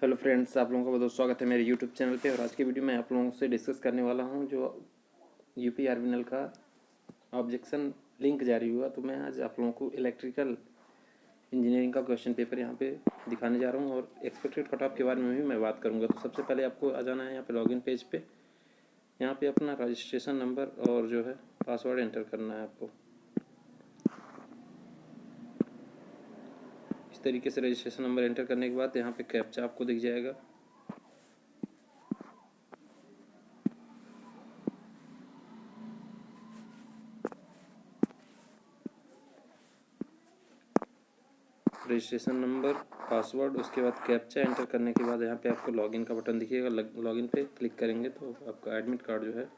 Hello friends, आप लोगों का बहुत बहुत स्वागत है मेरे यूट्यूब चैनल पे। और आज की वीडियो में आप लोगों से डिस्कस करने वाला हूं जो यूपी आरबीएनएल का ऑब्जेक्शन लिंक जारी हुआ। तो मैं आज आप लोगों को इलेक्ट्रिकल इंजीनियरिंग का क्वेश्चन पेपर यहां पे दिखाने जा रहा हूं और एक्सपेक्टेड कट ऑफ के बारे में भी मैं बात करूँगा। तो सबसे पहले आपको आ जाना है यहाँ पर लॉगिन पेज पे। यहाँ पर अपना रजिस्ट्रेशन नंबर और जो है पासवर्ड एंटर करना है आपको। इस तरीके से रजिस्ट्रेशन नंबर एंटर करने के बाद यहाँ पे कैप्चा आपको दिख जाएगा। रजिस्ट्रेशन नंबर, पासवर्ड, उसके बाद कैप्चा एंटर करने के बाद यहाँ पे आपको लॉगिन का बटन दिखिएगा। लॉगिन पे क्लिक करेंगे तो आपका एडमिट कार्ड जो है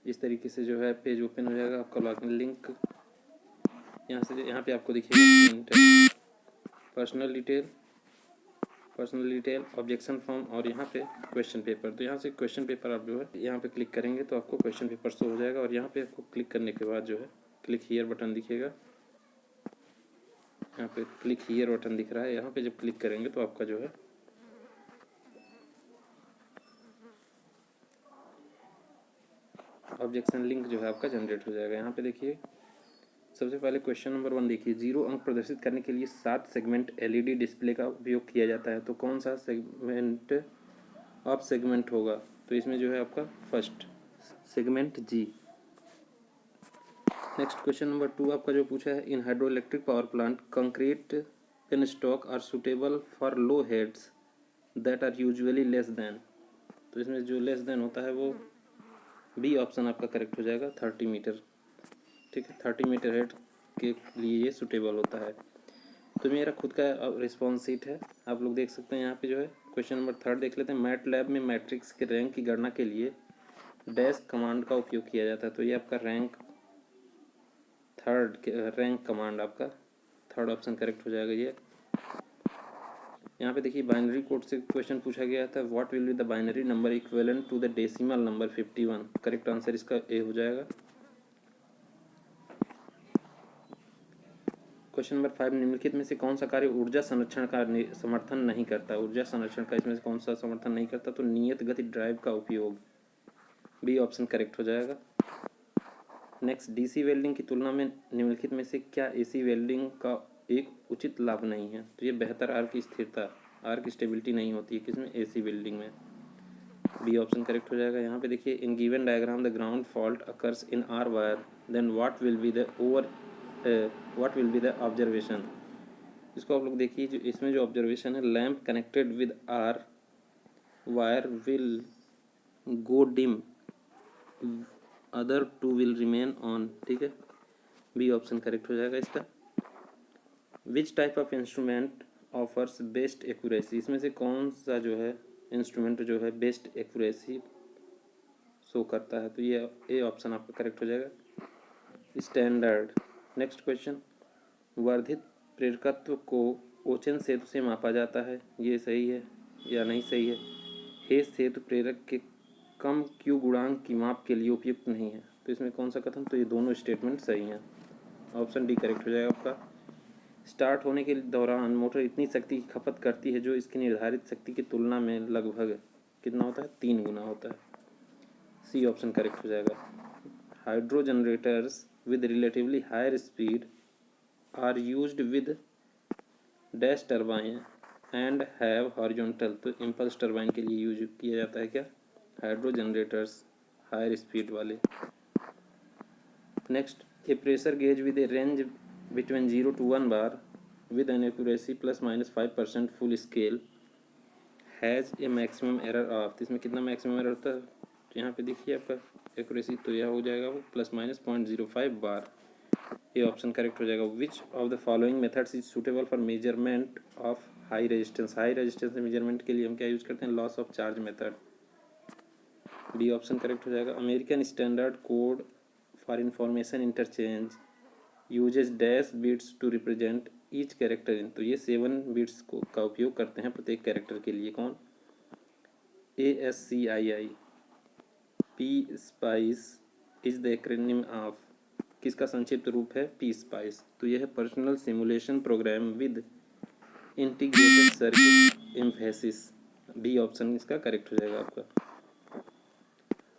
इस तरीके से जो है पेज ओपन हो जाएगा। आपका लॉगिन लिंक यहाँ पे आपको दिखेगा पर्सनल डिटेल, ऑब्जेक्शन फॉर्म और यहाँ पे क्वेश्चन पेपर। तो यहाँ से क्वेश्चन पेपर आप जो है यहाँ पे क्लिक करेंगे तो आपको क्वेश्चन पेपर शो हो जाएगा। और यहाँ पे आपको क्लिक करने के बाद जो है क्लिक हियर बटन दिखेगा। यहाँ पे क्लिक हियर बटन दिख रहा है। यहाँ पे जब क्लिक करेंगे तो आपका जो है ऑब्जेक्शन लिंक जो है आपका जनरेट हो जाएगा। यहाँ पे देखिए सबसे पहले क्वेश्चन नंबर 1 देखिए, 0 अंक प्रदर्शित करने के लिए 7 सेगमेंट एलईडी डिस्प्ले का उपयोग किया जाता है, तो कौन सा सेगमेंट ऑफ सेगमेंट होगा? तो इसमें जो है आपका फर्स्ट सेगमेंट जी। नेक्स्ट क्वेश्चन नंबर 2 आपका जो पूछा है, in hydroelectric power plant concrete in stock are suitable for low heads that are usually less than. तो इसमें जो लेस देन होता है वो बी ऑप्शन आपका करेक्ट हो जाएगा, 30 मीटर। ठीक है, 30 मीटर हेड के लिए ये सुटेबल होता है। तो मेरा खुद का रिस्पॉन्स सीट है, आप लोग देख सकते हैं। यहाँ पे जो है क्वेश्चन नंबर 3 देख लेते हैं। मैट लैब में मैट्रिक्स के रैंक की गणना के लिए डैश कमांड का उपयोग किया जाता है, तो ये आपका रैंक कमांड आपका थर्ड ऑप्शन करेक्ट हो जाएगा ये। यहाँ पे देखिए बाइनरी कोड से क्वेश्चन पूछा गया था, what will be the binary number equivalent to the decimal number 51। Correct answer इसका ए हो जाएगा। क्वेश्चन नंबर 5, निम्नलिखित में से कौन सा कार्य ऊर्जा संरक्षण का समर्थन नहीं करता? ऊर्जा संरक्षण का इसमें से कौन सा समर्थन नहीं करता? तो नियत गति ड्राइव का उपयोग, बी ऑप्शन करेक्ट हो जाएगा। नेक्स्ट, डीसी वेल्डिंग की तुलना में निम्नलिखित में से क्या एसी वेल्डिंग का एक उचित लाभ नहीं है? तो ये बेहतर आर्क स्थिरता, आर्क स्टेबिलिटी नहीं होती है किसमें? एसी वेल्डिंग में। बी ऑप्शन करेक्ट हो जाएगा। यहाँ पे देखिए, in given diagram the ground fault occurs in R wire, then what will be the observation. इसको आप लोग देखिए, जो इसमें जो ऑब्जर्वेशन है, lamp connected with R wire will go dim, other two will remain on. ठीक है, बी ऑप्शन करेक्ट हो जाएगा इसका। Which type of instrument offers best accuracy, इसमें से कौन सा जो है इंस्ट्रूमेंट जो है बेस्ट एक्यूरेसी शो करता है? तो ये ए ऑप्शन आपका करेक्ट हो जाएगा, स्टैंडर्ड। नेक्स्ट क्वेश्चन, वर्धित प्रेरकत्व को ओचन सेतु से मापा जाता है, ये सही है या नहीं सही है? हेस सेतु प्रेरक के कम क्यू गुणांक की माप के लिए उपयुक्त नहीं है, तो इसमें कौन सा कथन? तो ये दोनों स्टेटमेंट सही हैं, ऑप्शन डी करेक्ट हो जाएगा आपका। स्टार्ट होने के दौरान मोटर इतनी शक्ति की खपत करती है जो इसकी निर्धारित शक्ति की तुलना में लगभग कितना होता है? 3 गुना होता है, सी ऑप्शन करेक्ट हो जाएगा। Hydro generators with relatively higher speed are used with dash turbine and have horizontal, तो इम्पल्स टर्बाइन के लिए यूज किया जाता है क्या? हाइड्रो जनरेटर्स हायर स्पीड वाले। Next, a pressure gauge with a range between 0 to 1 bar with an accuracy ±5% full scale has a maximum error of, इसमें कितना मैक्सिमम एरर होता है? तो यहाँ पे देखिए आपका एक्यूरेसी, तो यह हो जाएगा वो ±0.05 बार, ये ऑप्शन करेक्ट हो जाएगा। Which of the following methods is suitable for measurement of high resistance, high resistance measurement के लिए हम क्या यूज करते हैं? Loss of charge method, B option correct हो जाएगा। American standard code for information interchange uses dash bits to represent each character in, तो ये 7 बिट्स को का उपयोग करते हैं प्रत्येक कैरेक्टर के लिए। कौन? ASCII। PSpice is the acronym of, किसका संक्षिप्त रूप है? PSpice. तो यह है personal simulation program with integrated circuit emphasis. B option इसका करेक्ट हो जाएगा आपका।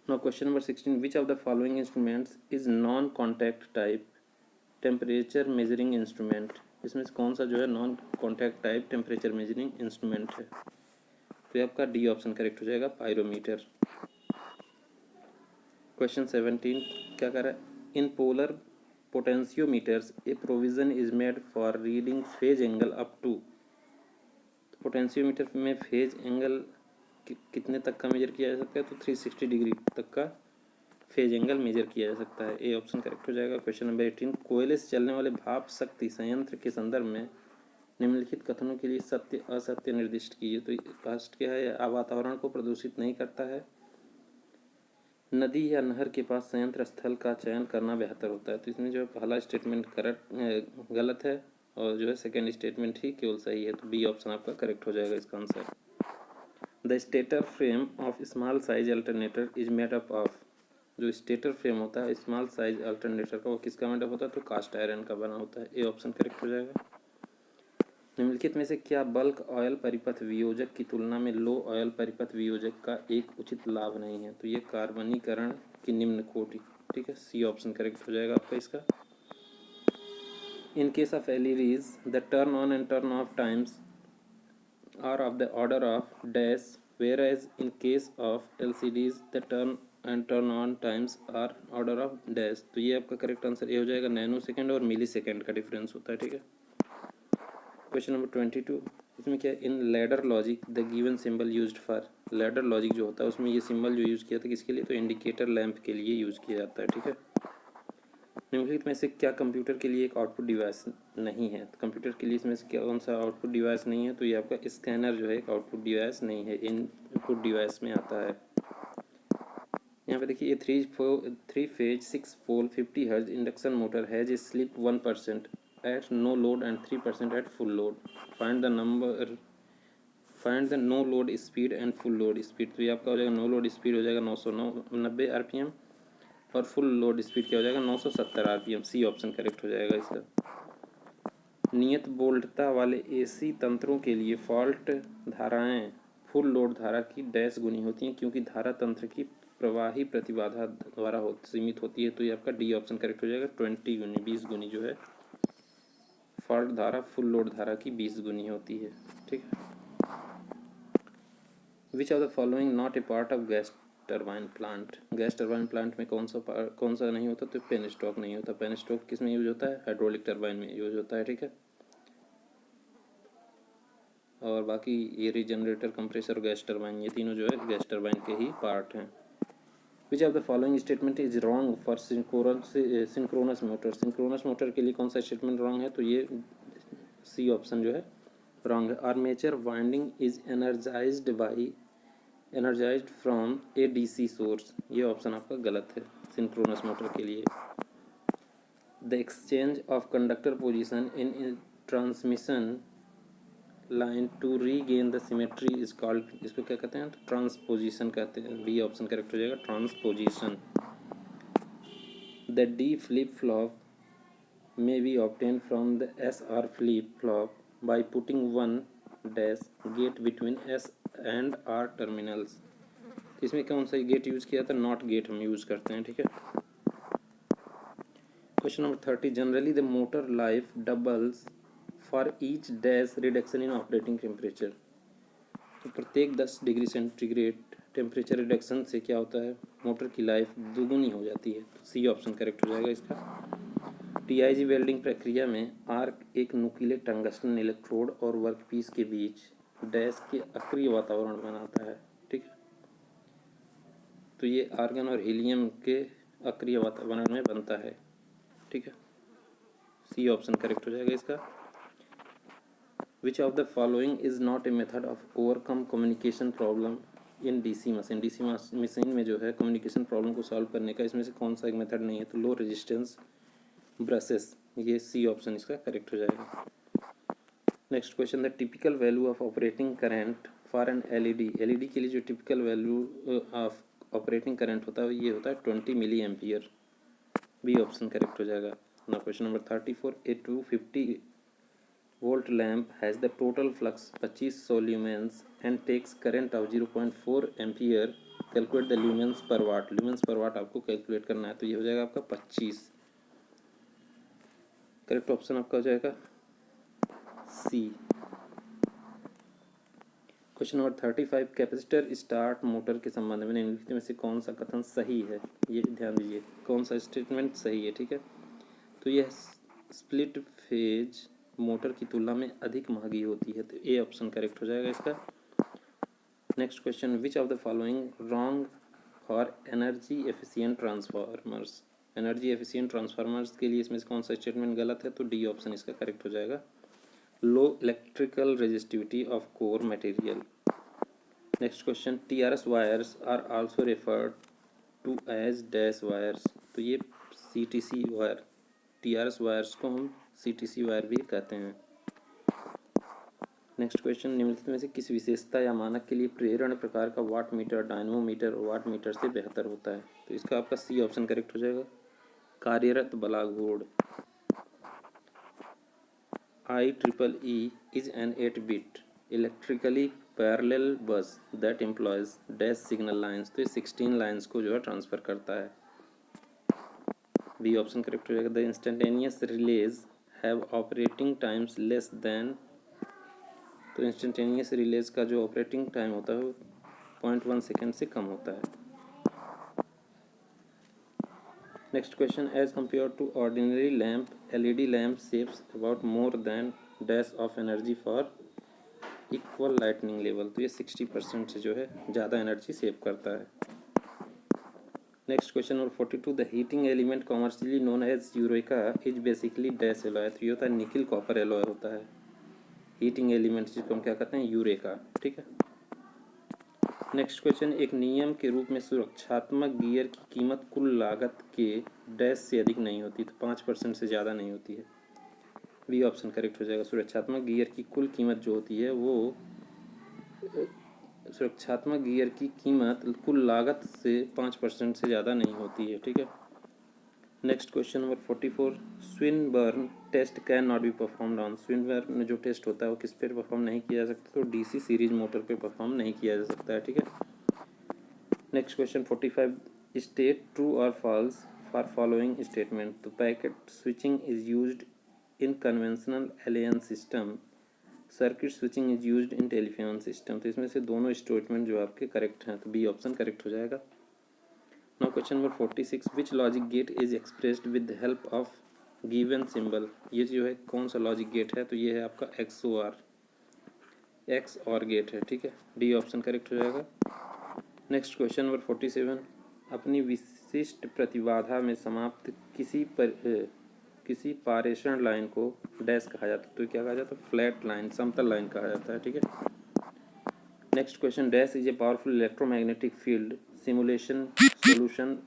Now question number 16, which of the following instruments is non contact type temperature measuring instrument? इसमें से कौन सा जो है non contact type temperature measuring instrument है? तो ये आपका डी ऑप्शन करेक्ट हो जाएगा, पायरोमीटर। क्वेश्चन 17 क्या कर रहा है? In polar potentiometers a provision is made for reading phase angle up to. Potentiometer में फेज एंगल कितने तक का मेजर किया जा सकता है? तो 360 डिग्री तक का फेज एंगल मेजर किया जा सकता है। ए ऑप्शन करेक्ट हो जाएगा। क्वेश्चन नंबर 18, कोयले से चलने वाले भाप शक्ति संयंत्र के संदर्भ में निम्नलिखित कथनों के लिए सत्य असत्य निर्दिष्ट कीजिए। तो फर्स्ट क्या है? वातावरण को प्रदूषित नहीं करता है। नदी या नहर के पास संयंत्र स्थल का चयन करना बेहतर होता है। तो इसमें जो है पहला स्टेटमेंट करेक्ट गलत है और जो है सेकेंड स्टेटमेंट ही केवल सही है। तो बी ऑप्शन आपका करेक्ट हो जाएगा इसका answer. The stator frame of small size alternator is made up of. जो स्टेटर फ्रेम होता है स्मॉल साइज अल्टरनेटर का, वो किसका मेड अप होता है? तो कास्ट आयरन का बना होता है। ए ऑप्शन करेक्ट हो जाएगा। निम्नलिखित में से क्या बल्क ऑयल परिपथ वियोजक की तुलना में लो ऑयल परिपथ वियोजक का एक उचित लाभ नहीं है? तो ये कार्बनीकरण की निम्न कोटि। ठीक है, सी ऑप्शन करेक्ट हो जाएगा आपका इसका। In case of LEDs the turn on and turn off times are of the order of dash, whereas in case of LCDs the turn and turn on times are order of dash. तो ये आपका correct answer ये हो जाएगा, nano second और मिली second का difference होता है। ठीक है, क्वेश्चन नंबर 22, इसमें क्या? In ladder logic the given symbol used for. Ladder logic जो होता है उसमें ये सिंबल जो यूज़ किया था किसके लिए? तो इंडिकेटर लैंप के लिए यूज़ किया जाता है। ठीक है, निम्नलिखित में से क्या कंप्यूटर के लिए एक आउटपुट डिवाइस नहीं है? तो कंप्यूटर के लिए इसमें से क्या कौन सा आउटपुट डिवाइस नहीं है? तो ये आपका स्कैनर जो है एक आउटपुट डिवाइस नहीं है, इनपुट डिवाइस में आता है। यहाँ पे देखिए, ये 3 phase 6 pole 50 hertz induction motor has a slip 1% at no load and 3% at full load. Find the no load speed and full load speed। तो ये आपका हो जाएगा नो लोड स्पीड हो जाएगा 990 आरपीएम और फुल लोड स्पीड क्या हो जाएगा? 970 आरपीएम। सी ऑप्शन करेक्ट हो जाएगा इसका। नियत वोल्टता वाले एसी तंत्रों के लिए फॉल्ट धाराएं फुल लोड धारा की डैश गुनी होती हैं क्योंकि धारा तंत्र की प्रवाही प्रतिबाधा द्वारा सीमित होती है। तो ये आपका डी ऑप्शन करेक्ट हो जाएगा, 20 गुनी 20 गुनी जो है फॉल्ट धारा फुल लोड धारा की 20 गुनी होती है। ठीक है, विच of the following not a part of gas turbine plant. Gas turbine plant में कौन सा नहीं होता? तो पेन स्टॉक नहीं होता। पेन स्टॉक किस में यूज होता है? हाइड्रोलिक टरबाइन में यूज होता है। ठीक है, और बाकी ये रीजनरेटर, कंप्रेसर, गैस टरबाइन, ये तीनों जो है गैस टरबाइन के ही पार्ट हैं। विच of the following statement is wrong for synchronous motor. Synchronous motor के लिए कौन सा स्टेटमेंट रॉन्ग है? तो ये सी ऑप्शन जो है रॉन्ग है। Armature winding is energised from a DC source. ये ऑप्शन आपका गलत है सिंक्रोनस मोटर के लिए। The exchange of conductor position in transmission line to regain the symmetry is called. इसको क्या कहते हैं? ट्रांसपोजिशन कहते हैं। बी ऑप्शन करेक्ट हो जाएगा, transposition. The D flip flop may be obtained from the SR flip-flop by putting one dash gate between S and R terminals। इसमें कौन सा गेट यूज़ किया था? नॉट गेट हम यूज़ करते हैं। ठीक है, question number 30, generally the motor life doubles for each dash reduction in operating temperature. तो प्रत्येक 10 डिग्री सेंटीग्रेड टेम्परेचर रिडक्शन से क्या होता है? मोटर की लाइफ दोगुनी हो जाती है। तो सी ऑप्शन करेक्ट हो जाएगा इसका। टीआईजी वेल्डिंग प्रक्रिया में आर्क एक नुकीले टंगस्टन इलेक्ट्रोड और वर्कपीस के बीच डैश के अक्रिय वातावरण बनाता है। ठीक है, तो ये आर्गन और हीलियम के अक्रिय वातावरण में बनता है। ठीक है, सी ऑप्शन करेक्ट हो जाएगा इसका। विच of the following is not a method of overcome communication problem in DC machine. DC machine में जो है कम्युनिकेशन प्रॉब्लम को सॉल्व करने का इसमें से कौन सा एक मेथड नहीं है? तो लो रेजिस्टेंस ब्रशेस। ये सी ऑप्शन इसका करेक्ट हो जाएगा। Next question, the typical value of operating current for an LED. LED के लिए जो typical value of operating current होता है ये होता है 20 milliampere. B option correct हो जाएगा। ना question number 34, a 250 volt lamp has the total flux 2500 lumens and takes current of 0.4 ampere, calculate the lumens per watt. Lumens per वाट आपको calculate करना है, तो ये हो जाएगा आपका 25। करेक्ट ऑप्शन आपका हो जाएगा C. Question number 35, capacitor start motor के संबंध में निम्नलिखित में से कौन सा कथन सही है। ये ध्यान दीजिए कौन सा स्टेटमेंट सही है, ठीक है। तो यह स्प्लिट फेज मोटर की तुलना में अधिक महंगी होती है, तो ए ऑप्शन करेक्ट हो जाएगा इसका। Next question, which of the following wrong for energy efficient transformers. Energy efficient transformers के लिए इसमें से कौन सा स्टेटमेंट गलत है, तो डी ऑप्शन इसका करेक्ट हो जाएगा। Low electrical resistivity of core material. Next question, TRS wires are also referred to as dash wires. तो ये CTC वायर, TRS वायर्स को हम CTC वायर भी कहते हैं। नेक्स्ट क्वेश्चन, निम्नलिखित में से किस विशेषता या मानक के लिए प्रेरण प्रकार का वाट मीटर डायनमोमीटर और वाट मीटर से बेहतर होता है, तो इसका आपका सी ऑप्शन करेक्ट हो जाएगा। कार्यरत बलाक board. IEEE is an 8-bit electrically parallel bus that employs dash signal lines, तो ये 16 लाइन्स को जो है ट्रांसफ़र करता है। बी ऑप्शन करेक्ट हो जाएगा। The instantaneous release have operating times less than, तो इंस्टेंटेनियस रिलेज का जो ऑपरेटिंग टाइम होता है वो 0.1 सेकेंड से कम होता है। Next question, as compare to ordinary lamp LED lamp saves about more than dash of energy for equal lightning level, तो ये 60% से जो है ज़्यादा एनर्जी सेव करता है। Next question number 42, the heating element commercially known as eureka is basically dash alloy, तो ये होता है निकिल कॉपर एलॉय होता है हीटिंग एलिमेंट, जिसको हम क्या कहते हैं, यूरेका, ठीक है। नेक्स्ट क्वेश्चन, एक नियम के रूप में सुरक्षात्मक गियर की कीमत कुल लागत के डैश से अधिक नहीं होती, तो 5% से ज़्यादा नहीं होती है। बी ऑप्शन करेक्ट हो जाएगा। सुरक्षात्मक गियर की कुल कीमत जो होती है वो सुरक्षात्मक गियर की कीमत कुल लागत से 5% से ज़्यादा नहीं होती है, ठीक है। Next question number 44, Swinburne test can not be performed on. Swinburne में जो टेस्ट होता है वो किस पे परफॉर्म नहीं किया जा सकता, तो DC सीरीज मोटर पे परफॉर्म नहीं किया जा सकता है, ठीक है। नेक्स्ट क्वेश्चन 45, स्टेट ट्रू और फॉल्स फॉर फॉलोइंग स्टेटमेंट। तो packet switching is used in conventional alien system, circuit switching is used in telephone system, तो इसमें से दोनों स्टेटमेंट जो आपके करेक्ट हैं, तो बी ऑप्शन करेक्ट हो जाएगा। Now question number 46, which logic gate is expressed with the help of given symbol. ये जो है कौन सा लॉजिक गेट है, तो ये है आपका XOR गेट है, ठीक है। डी ऑप्शन करेक्ट हो जाएगा। नेक्स्ट क्वेश्चन नंबर 47, अपनी विशिष्ट प्रतिबाधा में समाप्त किसी पारेषण लाइन को डैश कहा जाता है, तो क्या कहा जाता है, फ्लैट लाइन, समतल लाइन कहा जाता है, ठीक है। Next question, dash is a powerful electromagnetic field simulation solution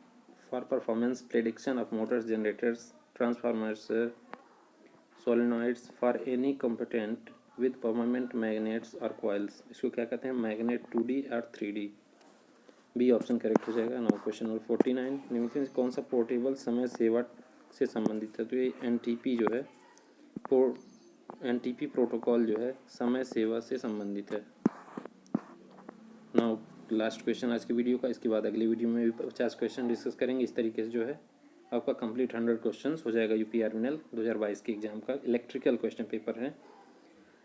for performance prediction of motors, generators, transformers, solenoids for any component with permanent magnets और कॉइल्स, इसको क्या कहते हैं, मैग्नेट 2D और 3D। बी ऑप्शन करेक्ट हो जाएगा। Now question number 49, निम्नलिखित में कौन सा पोर्टेबल समय सेवा से संबंधित है, तो ये NTP जो है NTP प्रोटोकॉल जो है समय सेवा से संबंधित है। नाउ लास्ट क्वेश्चन आज की वीडियो का, इसके बाद अगली वीडियो में भी 50 क्वेश्चन डिस्कस करेंगे। इस तरीके से जो है आपका कंप्लीट 100 क्वेश्चन हो जाएगा। UP आर्मी 2022 के एग्जाम का इलेक्ट्रिकल क्वेश्चन पेपर है।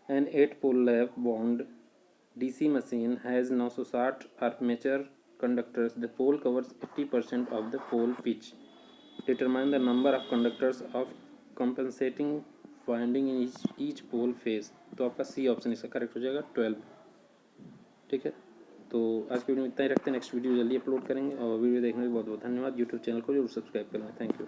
An 8 pole lap bond DC machine has 960 armature conductors. The pole covers 80% of the pole pitch. Determine the number of conductors of compensating winding in each pole face. तो आपका C option इसका correct हो जाएगा 12, ठीक है। तो आज की वीडियो में इतना ही रखते हैं, नेक्स्ट वीडियो जल्दी अपलोड करेंगे और वीडियो देखने के लिए बहुत बहुत धन्यवाद। यूट्यूब चैनल को जरूर सब्सक्राइब करना। Thank you.